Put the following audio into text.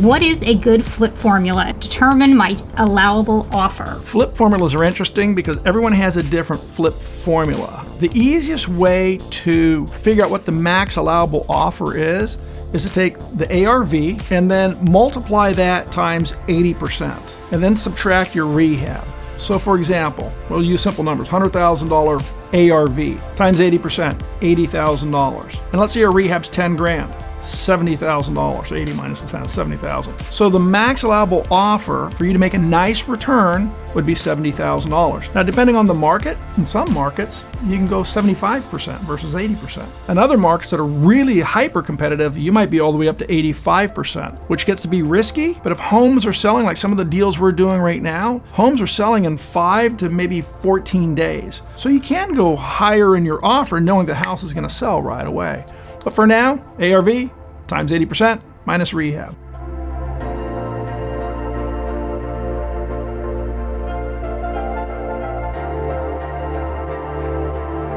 What is a good flip formula? Determine my allowable offer. Flip formulas are interesting because everyone has a different flip formula. The easiest way to figure out what the max allowable offer is to take the ARV and then multiply that times 80% and then subtract your rehab. So for example, we'll use simple numbers, $100,000 ARV times 80%, $80,000. And let's say your rehab's 10 grand. $70,000, 80 minus the 10, 70,000. So the max allowable offer for you to make a nice return would be $70,000. Now, depending on the market, in some markets, you can go 75% versus 80%. In other markets that are really hyper competitive, you might be all the way up to 85%, which gets to be risky. But if homes are selling, like some of the deals we're doing right now, homes are selling in 5 to maybe 14 days. So you can go higher in your offer knowing the house is going to sell right away. But for now, ARV times 80% minus rehab.